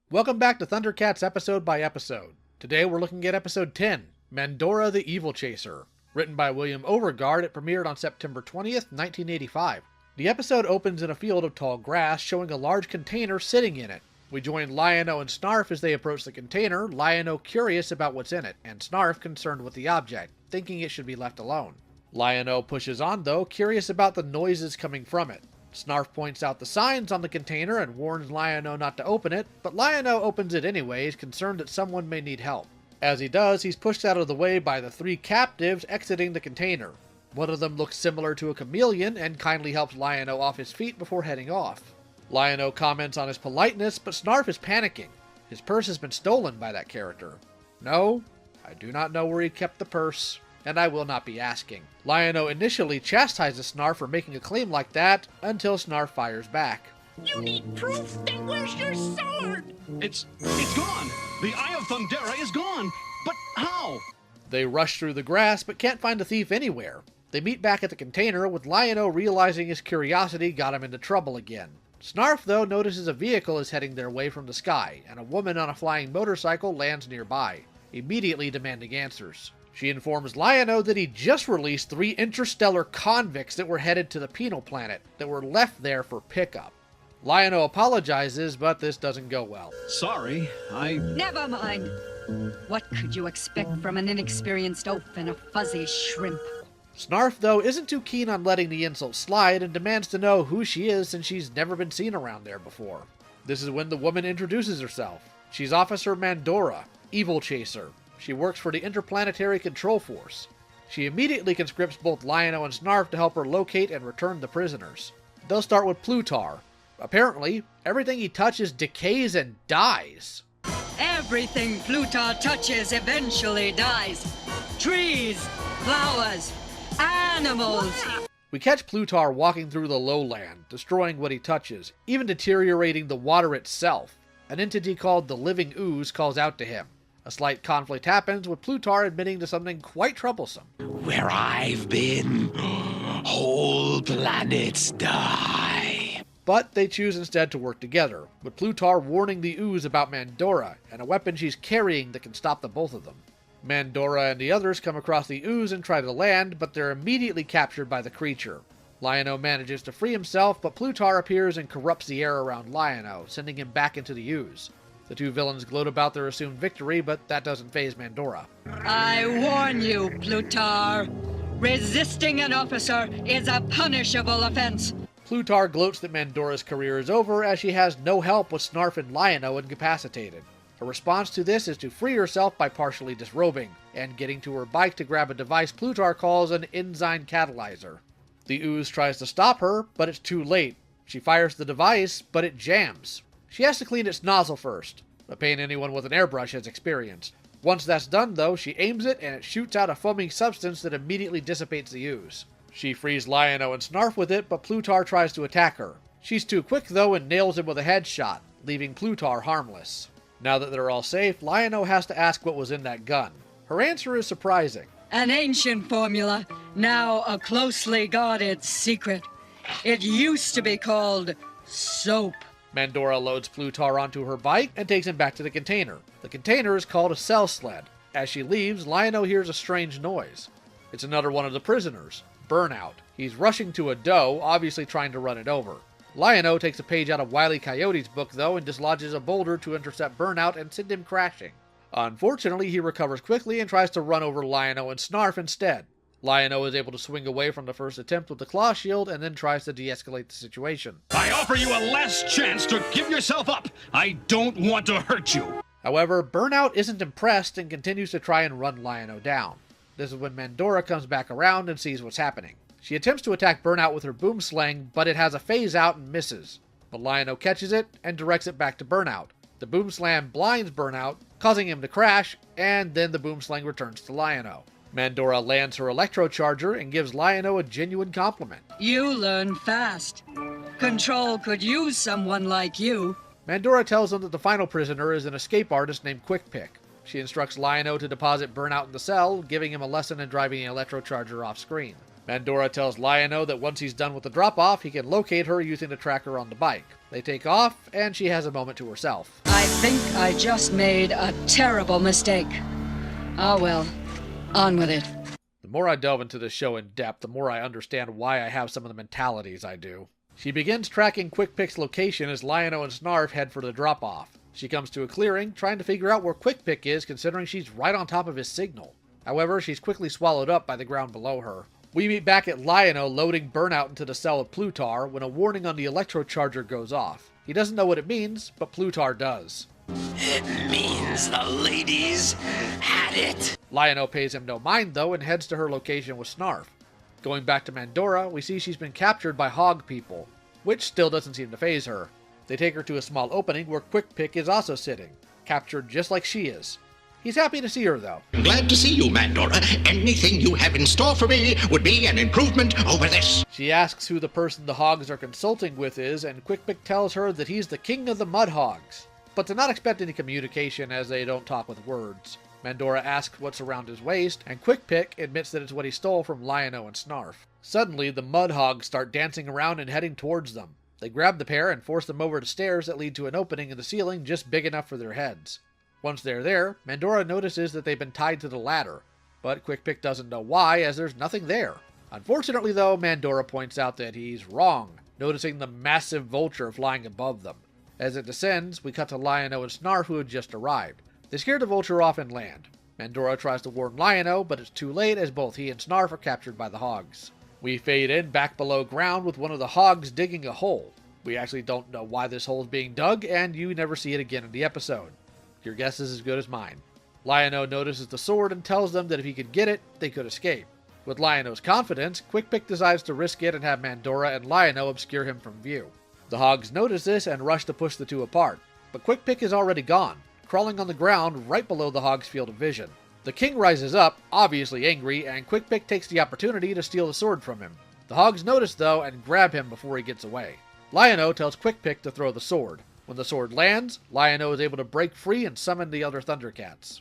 Welcome back to ThunderCats episode by episode. Today we're looking at episode 10, Mandora-The Evil Chaser. Written by William Overgaard, it premiered on September 20th, 1985. The episode opens in a field of tall grass, showing a large container sitting in it. We join Lion-O and Snarf as they approach the container, Lion-O curious about what's in it, and Snarf concerned with the object, thinking it should be left alone. Lion-O pushes on though, curious about the noises coming from it. Snarf points out the signs on the container and warns Lion-O not to open it, but Lion-O opens it anyways, concerned that someone may need help. As he does, he's pushed out of the way by the three captives exiting the container. One of them looks similar to a chameleon and kindly helps Lion-O off his feet before heading off. Lion-O comments on his politeness, but Snarf is panicking. His purse has been stolen by that character. No, I do not know where he kept the purse, and I will not be asking. Lion-O initially chastises Snarf for making a claim like that, until Snarf fires back. You need proof? Then where's your sword? It's gone! The Eye of Thundera is gone! But how? They rush through the grass, but can't find the thief anywhere. They meet back at the container, with Lion-O realizing his curiosity got him into trouble again. Snarf, though, notices a vehicle is heading their way from the sky, and a woman on a flying motorcycle lands nearby, immediately demanding answers. She informs Lion-O that he just released 3 interstellar convicts that were headed to the penal planet, that were left there for pickup. Lion-O apologizes, but this doesn't go well. Sorry, Never mind. What could you expect from an inexperienced oaf and a fuzzy shrimp? Snarf, though, isn't too keen on letting the insult slide and demands to know who she is since she's never been seen around there before. This is when the woman introduces herself. She's Officer Mandora, Evil Chaser. She works for the Interplanetary Control Force. She immediately conscripts both Lion-O and Snarf to help her locate and return the prisoners. They'll start with Plutar. Apparently, everything he touches decays and dies. Everything Plutar touches eventually dies. Trees, flowers, animals. We catch Plutar walking through the lowland, destroying what he touches, even deteriorating the water itself. An entity called the Living Ooze calls out to him. A slight conflict happens, with Plutar admitting to something quite troublesome. Where I've been, whole planets die. But they choose instead to work together, with Plutar warning the Ooze about Mandora, and a weapon she's carrying that can stop the both of them. Mandora and the others come across the Ooze and try to land, but they're immediately captured by the creature. Lion-O manages to free himself, but Plutar appears and corrupts the air around Lion-O, sending him back into the Ooze. The two villains gloat about their assumed victory, but that doesn't faze Mandora. I warn you, Plutar. Resisting an officer is a punishable offense. Plutar gloats that Mandora's career is over as she has no help with Snarf and Lion-O incapacitated. Her response to this is to free herself by partially disrobing, and getting to her bike to grab a device Plutar calls an enzyme catalyzer. The Ooze tries to stop her, but it's too late. She fires the device, but it jams. She has to clean its nozzle first, a pain anyone with an airbrush has experienced. Once that's done though, she aims it and it shoots out a foaming substance that immediately dissipates the Ooze. She frees Lion-O and Snarf with it, but Plutar tries to attack her. She's too quick though and nails him with a headshot, leaving Plutar harmless. Now that they're all safe, Lion-O has to ask what was in that gun. Her answer is surprising. An ancient formula, now a closely guarded secret. It used to be called soap. Mandora loads Plutar onto her bike and takes him back to the container. The container is called a cell sled. As she leaves, Lion-O hears a strange noise. It's another one of the prisoners, Burnout. He's rushing to a doe, obviously trying to run it over. Lion-O takes a page out of Wile E. Coyote's book, though, and dislodges a boulder to intercept Burnout and send him crashing. Unfortunately, he recovers quickly and tries to run over Lion-O and Snarf instead. Lion-O is able to swing away from the first attempt with the claw shield and then tries to de-escalate the situation. I offer you a last chance to give yourself up! I don't want to hurt you! However, Burnout isn't impressed and continues to try and run Lion-O down. This is when Mandora comes back around and sees what's happening. She attempts to attack Burnout with her boom sling, but it has a phase out and misses. But Lion-O catches it and directs it back to Burnout. The boom slam blinds Burnout, causing him to crash, and then the boom sling returns to Lion-O. Mandora lands her electrocharger and gives Lion-O a genuine compliment. You learn fast. Control could use someone like you. Mandora tells him that the final prisoner is an escape artist named Quickpick. She instructs Lion-O to deposit Burnout in the cell, giving him a lesson in driving the electrocharger off screen. Mandora tells Lion-O that once he's done with the drop-off, he can locate her using the tracker on the bike. They take off, and she has a moment to herself. I think I just made a terrible mistake. Ah well, on with it. The more I delve into this show in depth, the more I understand why I have some of the mentalities I do. She begins tracking Quickpick's location as Lion-O and Snarf head for the drop-off. She comes to a clearing, trying to figure out where Quickpick is, considering she's right on top of his signal. However, she's quickly swallowed up by the ground below her. We meet back at Lion-O loading Burnout into the cell of Plutar when a warning on the electrocharger goes off. He doesn't know what it means, but Plutar does. It means the ladies had it. Lion-O pays him no mind though and heads to her location with Snarf. Going back to Mandora, we see she's been captured by hog people, which still doesn't seem to faze her. They take her to a small opening where Quickpick is also sitting, captured just like she is. He's happy to see her, though. Glad to see you, Mandora. Anything you have in store for me would be an improvement over this. She asks who the person the hogs are consulting with is, and Quickpick tells her that he's the king of the mud hogs, but to not expect any communication as they don't talk with words. Mandora asks what's around his waist, and Quickpick admits that it's what he stole from Lion-O and Snarf. Suddenly, the mud hogs start dancing around and heading towards them. They grab the pair and force them over to stairs that lead to an opening in the ceiling just big enough for their heads. Once they're there, Mandora notices that they've been tied to the ladder, but Quickpick doesn't know why, as there's nothing there. Unfortunately though, Mandora points out that he's wrong, noticing the massive vulture flying above them. As it descends, we cut to Lion-O and Snarf, who had just arrived. They scare the vulture off and land. Mandora tries to warn Lion-O, but it's too late as both he and Snarf are captured by the hogs. We fade in back below ground with one of the hogs digging a hole. We actually don't know why this hole is being dug, and you never see it again in the episode. Your guess is as good as mine. Lion-O notices the sword and tells them that if he could get it, they could escape. With Lion-O's confidence, Quickpick decides to risk it and have Mandora and Lion-O obscure him from view. The hogs notice this and rush to push the two apart, but Quickpick is already gone, crawling on the ground right below the hog's field of vision. The king rises up, obviously angry, and Quickpick takes the opportunity to steal the sword from him. The hogs notice though and grab him before he gets away. Lion-O tells Quickpick to throw the sword. When the sword lands, Lion-O is able to break free and summon the other ThunderCats.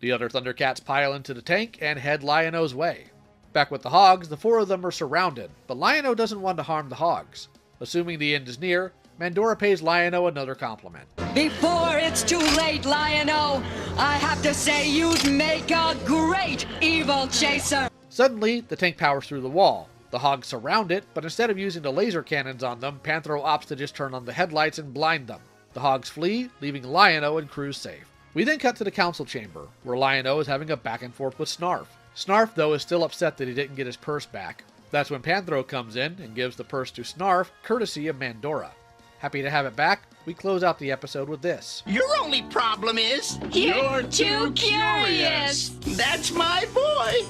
The other ThunderCats pile into the tank and head Lion-O's way. Back with the hogs, the four of them are surrounded, but Lion-O doesn't want to harm the hogs. Assuming the end is near, Mandora pays Lion-O another compliment. Before it's too late, Lion-O, I have to say you'd make a great evil chaser. Suddenly, the tank powers through the wall. The hogs surround it, but instead of using the laser cannons on them, Panthro opts to just turn on the headlights and blind them. The hogs flee, leaving Lion-O and crew safe. We then cut to the council chamber, where Lion-O is having a back and forth with Snarf. Snarf, though, is still upset that he didn't get his purse back. That's when Panthro comes in and gives the purse to Snarf, courtesy of Mandora. Happy to have it back, we close out the episode with this. Your only problem is You're too curious. That's my boy.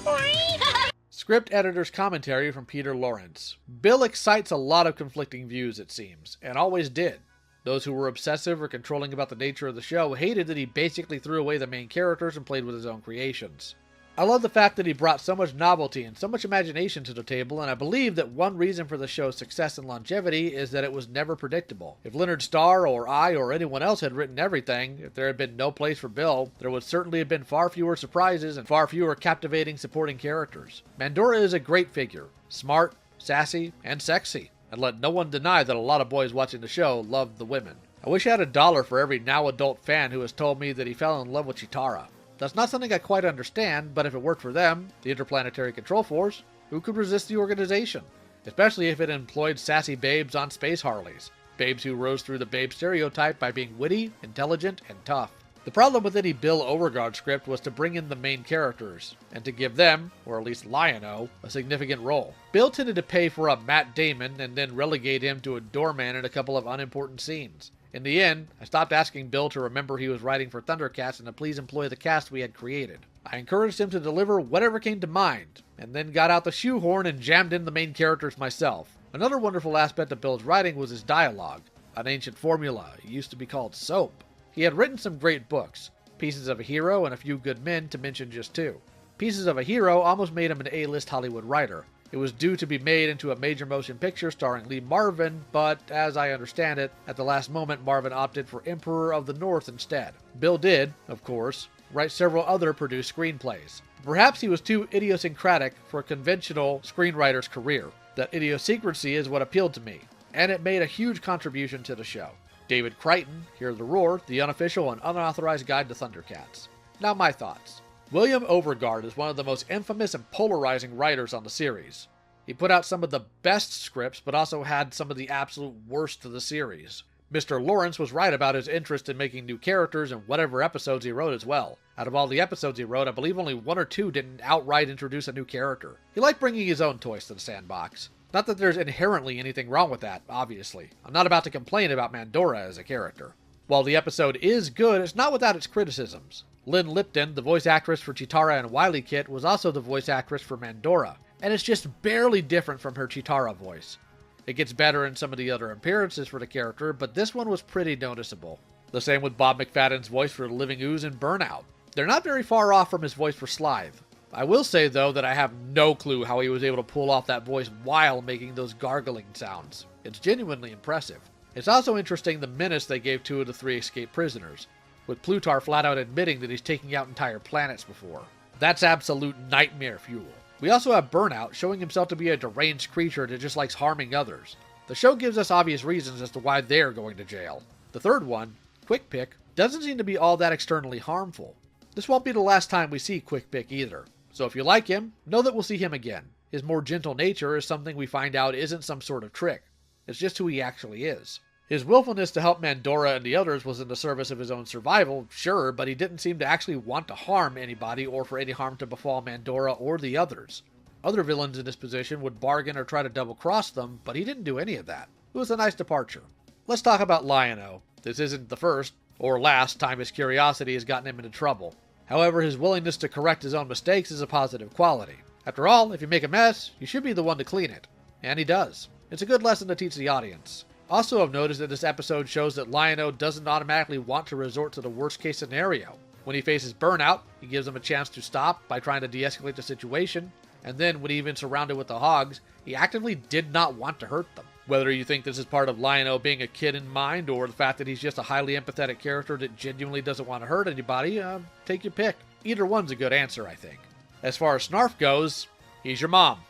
Script editor's commentary from Peter Lawrence. Bill excites a lot of conflicting views, it seems, and always did. Those who were obsessive or controlling about the nature of the show hated that he basically threw away the main characters and played with his own creations. I love the fact that he brought so much novelty and so much imagination to the table, and I believe that one reason for the show's success and longevity is that it was never predictable. If Leonard Starr or I or anyone else had written everything, if there had been no place for Bill, there would certainly have been far fewer surprises and far fewer captivating supporting characters. Mandora is a great figure, smart, sassy, and sexy, and let no one deny that a lot of boys watching the show loved the women. I wish I had $1 for every now adult fan who has told me that he fell in love with Chitara. That's not something I quite understand, but if it worked for them, the Interplanetary Control Force, who could resist the organization? Especially if it employed sassy babes on space Harleys. Babes who rose through the babe stereotype by being witty, intelligent, and tough. The problem with any Bill Overgard script was to bring in the main characters, and to give them, or at least Lion-O, a significant role. Bill tended to pay for a Matt Damon and then relegate him to a doorman in a couple of unimportant scenes. In the end, I stopped asking Bill to remember he was writing for ThunderCats and to please employ the cast we had created. I encouraged him to deliver whatever came to mind, and then got out the shoehorn and jammed in the main characters myself. Another wonderful aspect of Bill's writing was his dialogue, an ancient formula. It used to be called soap. He had written some great books, Pieces of a Hero and A Few Good Men, to mention just two. Pieces of a Hero almost made him an A-list Hollywood writer. It was due to be made into a major motion picture starring Lee Marvin, but as I understand it, at the last moment Marvin opted for Emperor of the North instead. Bill did, of course, write several other produced screenplays. Perhaps he was too idiosyncratic for a conventional screenwriter's career. That idiosyncrasy is what appealed to me, and it made a huge contribution to the show. David Crichton, Hear the Roar, the unofficial and unauthorized guide to ThunderCats. Now my thoughts. William Overgard is one of the most infamous and polarizing writers on the series. He put out some of the best scripts, but also had some of the absolute worst of the series. Mr. Lawrence was right about his interest in making new characters in whatever episodes he wrote as well. Out of all the episodes he wrote, I believe only 1 or 2 didn't outright introduce a new character. He liked bringing his own toys to the sandbox. Not that there's inherently anything wrong with that, obviously. I'm not about to complain about Mandora as a character. While the episode is good, it's not without its criticisms. Lynn Lipton, the voice actress for Cheetara and Wily Kit, was also the voice actress for Mandora, and it's just barely different from her Cheetara voice. It gets better in some of the other appearances for the character, but this one was pretty noticeable. The same with Bob McFadden's voice for the Living Ooze in Burnout. They're not very far off from his voice for Slythe. I will say, though, that I have no clue how he was able to pull off that voice while making those gargling sounds. It's genuinely impressive. It's also interesting the menace they gave 2 of the 3 escaped prisoners, with Plutar flat out admitting that he's taking out entire planets before. That's absolute nightmare fuel. We also have Burnout, showing himself to be a deranged creature that just likes harming others. The show gives us obvious reasons as to why they're going to jail. The third one, Quickpick, doesn't seem to be all that externally harmful. This won't be the last time we see Quickpick either. So if you like him, know that we'll see him again. His more gentle nature is something we find out isn't some sort of trick. It's just who he actually is. His willfulness to help Mandora and the others was in the service of his own survival, sure, but he didn't seem to actually want to harm anybody or for any harm to befall Mandora or the others. Other villains in this position would bargain or try to double-cross them, but he didn't do any of that. It was a nice departure. Let's talk about Lion-O. This isn't the first, or last, time his curiosity has gotten him into trouble. However, his willingness to correct his own mistakes is a positive quality. After all, if you make a mess, you should be the one to clean it. And he does. It's a good lesson to teach the audience. Also, I've noticed that this episode shows that Lion-O doesn't automatically want to resort to the worst-case scenario. When he faces Burnout, he gives him a chance to stop by trying to de-escalate the situation, and then when even surrounded with the Hogs, he actively did not want to hurt them. Whether you think this is part of Lion-O being a kid in mind, or the fact that he's just a highly empathetic character that genuinely doesn't want to hurt anybody, take your pick. Either one's a good answer, I think. As far as Snarf goes, he's your mom.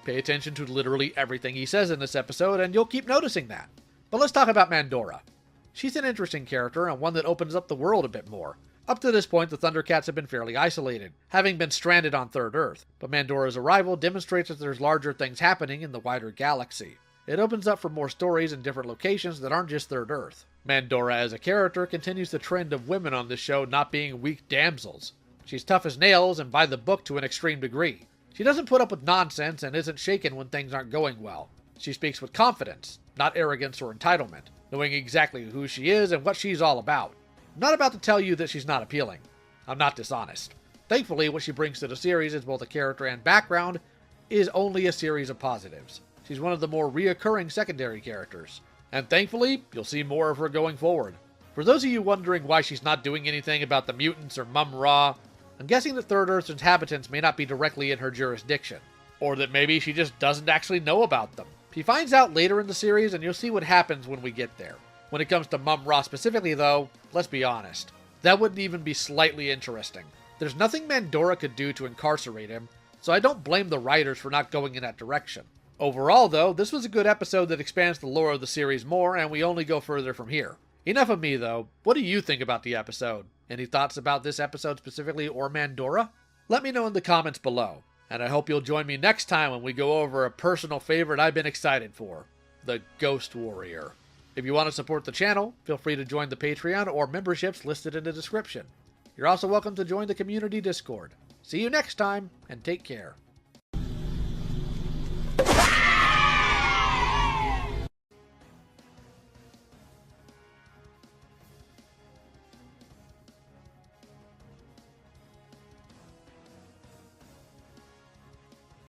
Pay attention to literally everything he says in this episode, and you'll keep noticing that. But let's talk about Mandora. She's an interesting character, and one that opens up the world a bit more. Up to this point, the ThunderCats have been fairly isolated, having been stranded on Third Earth, but Mandora's arrival demonstrates that there's larger things happening in the wider galaxy. It opens up for more stories in different locations that aren't just Third Earth. Mandora as a character continues the trend of women on this show not being weak damsels. She's tough as nails and by the book to an extreme degree. She doesn't put up with nonsense and isn't shaken when things aren't going well. She speaks with confidence, not arrogance or entitlement, knowing exactly who she is and what she's all about. I'm not about to tell you that she's not appealing. I'm not dishonest. Thankfully, what she brings to the series as both a character and background is only a series of positives. She's one of the more reoccurring secondary characters. And thankfully, you'll see more of her going forward. For those of you wondering why she's not doing anything about the mutants or Mum-Ra, I'm guessing that Third Earth's inhabitants may not be directly in her jurisdiction. Or that maybe she just doesn't actually know about them. She finds out later in the series, and you'll see what happens when we get there. When it comes to Mum-Ra specifically, though, let's be honest. That wouldn't even be slightly interesting. There's nothing Mandora could do to incarcerate him, so I don't blame the writers for not going in that direction. Overall, though, this was a good episode that expands the lore of the series more, and we only go further from here. Enough of me, though. What do you think about the episode? Any thoughts about this episode specifically, or Mandora? Let me know in the comments below. And I hope you'll join me next time when we go over a personal favorite I've been excited for, the Ghost Warrior. If you want to support the channel, feel free to join the Patreon or memberships listed in the description. You're also welcome to join the community Discord. See you next time, and take care.